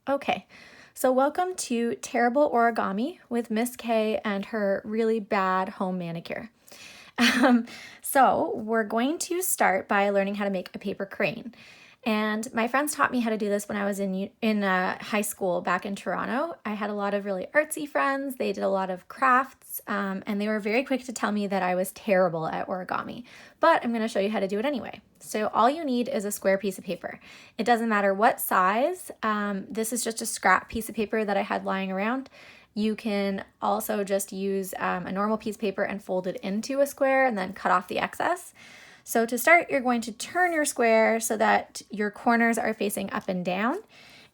Okay, so welcome to Terrible Origami with Miss K and her really bad home manicure. So we're going to start by learning how to make a paper crane. And my friends taught me how to do this when I was in high school back in Toronto. I had a lot of really artsy friends. They did a lot of crafts, and they were very quick to tell me that I was terrible at origami. But I'm going to show you how to do it anyway. So all you need is a square piece of paper. It doesn't matter what size. This is just a scrap piece of paper that I had lying around. You can also just use a normal piece of paper and fold it into a square and then cut off the excess. So to start, you're going to turn your square so that your corners are facing up and down,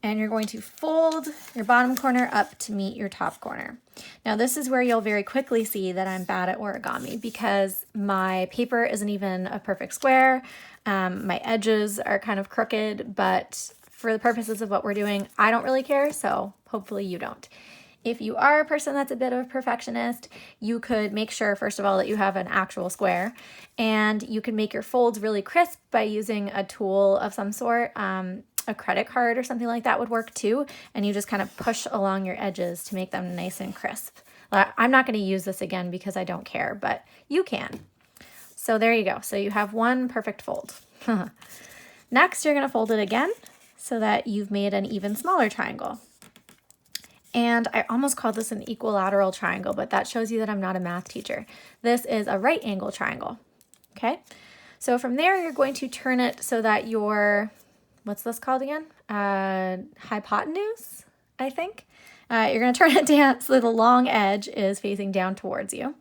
and you're going to fold your bottom corner up to meet your top corner. Now this is where you'll very quickly see that I'm bad at origami because my paper isn't even a perfect square. My edges are kind of crooked, but for the purposes of what we're doing, I don't really care, so hopefully you don't. If you are a person that's a bit of a perfectionist, you could make sure, first of all, that you have an actual square, and you can make your folds really crisp by using a tool of some sort. A credit card or something like that would work too, and you just kind of push along your edges to make them nice and crisp. I'm not going to use this again because I don't care, but you can. So there you go. So you have one perfect fold. Next, you're going to fold it again so that you've made an even smaller triangle. And I almost called this an equilateral triangle, but that shows you that I'm not a math teacher. This is a right angle triangle, okay? So from there, you're going to turn it so that your, what's this called again? Hypotenuse, I think. You're gonna turn it down so the long edge is facing down towards you.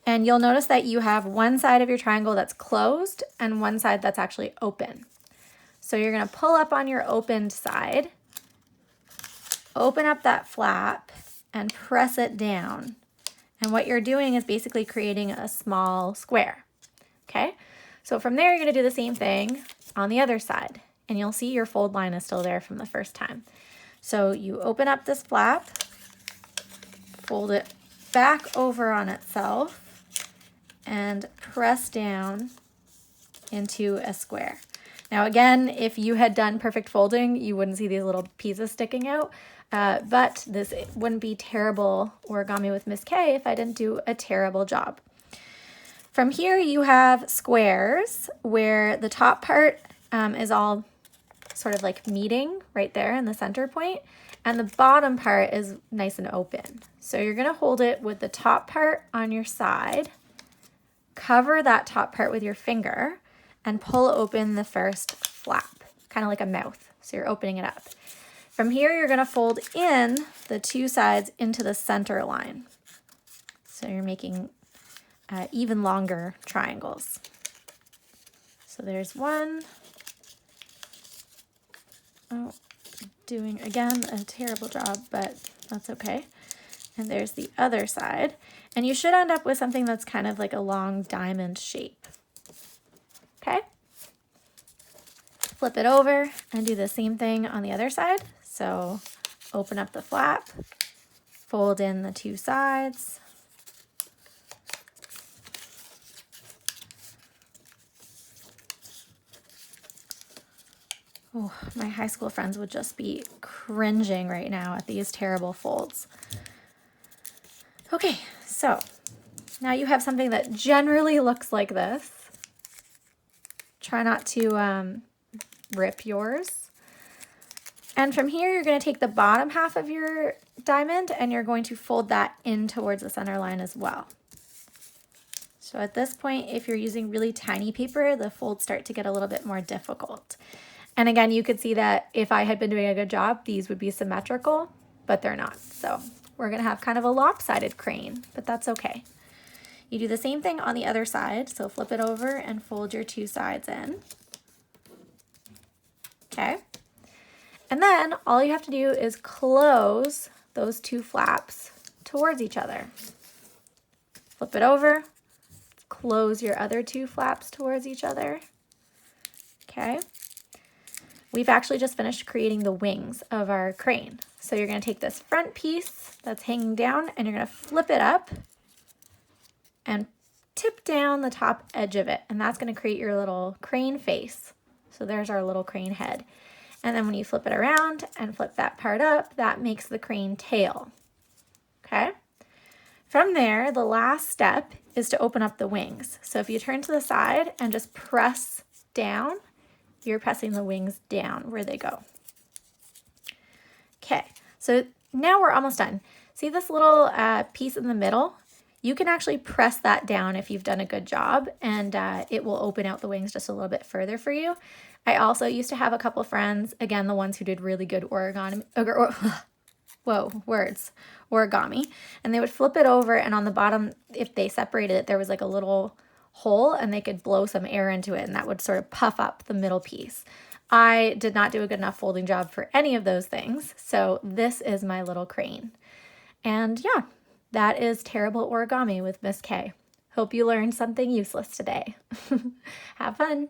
And you'll notice that you have one side of your triangle that's closed and one side that's actually open. So you're gonna pull up on your opened side, open up that flap and press it down. And what you're doing is basically creating a small square, okay? So from there, you're gonna do the same thing on the other side, and you'll see your fold line is still there from the first time. So you open up this flap, fold it back over on itself, and press down into a square. Now again, if you had done perfect folding, you wouldn't see these little pieces sticking out, but this wouldn't be terrible origami with Miss K if I didn't do a terrible job. From here, you have squares where the top part is all sort of like meeting right there in the center point, and the bottom part is nice and open. So you're gonna hold it with the top part on your side, cover that top part with your finger, and pull open the first flap, kind of like a mouth. So you're opening it up. From here, you're gonna fold in the two sides into the center line. So you're making even longer triangles. So there's one. Oh, doing again a terrible job, but that's okay. And there's the other side. And you should end up with something that's kind of like a long diamond shape. Okay? Flip it over and do the same thing on the other side. So open up the flap, fold in the two sides. Oh, my high school friends would just be cringing right now at these terrible folds. Okay, so now you have something that generally looks like this. Try not to rip yours. And from here, you're going to take the bottom half of your diamond and you're going to fold that in towards the center line as well. So at this point, if you're using really tiny paper, the folds start to get a little bit more difficult. And again, you could see that if I had been doing a good job, these would be symmetrical, but they're not. So we're gonna have kind of a lopsided crane, but that's okay. You do the same thing on the other side. So flip it over and fold your two sides in. Okay. And then all you have to do is close those two flaps towards each other. Flip it over, close your other two flaps towards each other. Okay. We've actually just finished creating the wings of our crane. So you're gonna take this front piece that's hanging down and you're gonna flip it up and tip down the top edge of it. And that's gonna create your little crane face. So there's our little crane head. And then when you flip it around and flip that part up, that makes the crane tail. Okay? From there, the last step is to open up the wings. So if you turn to the side and just press down, you're pressing the wings down where they go. Okay, so now we're almost done. See this little piece in the middle? You can actually press that down if you've done a good job, and it will open out the wings just a little bit further for you. I also used to have a couple friends, again, the ones who did really good origami, origami, and they would flip it over, and on the bottom, if they separated it, there was like a little hole, and they could blow some air into it, and that would sort of puff up the middle piece. I did not do a good enough folding job for any of those things, so this is my little crane. And yeah, that is terrible origami with Miss K. Hope you learned something useless today. Have fun.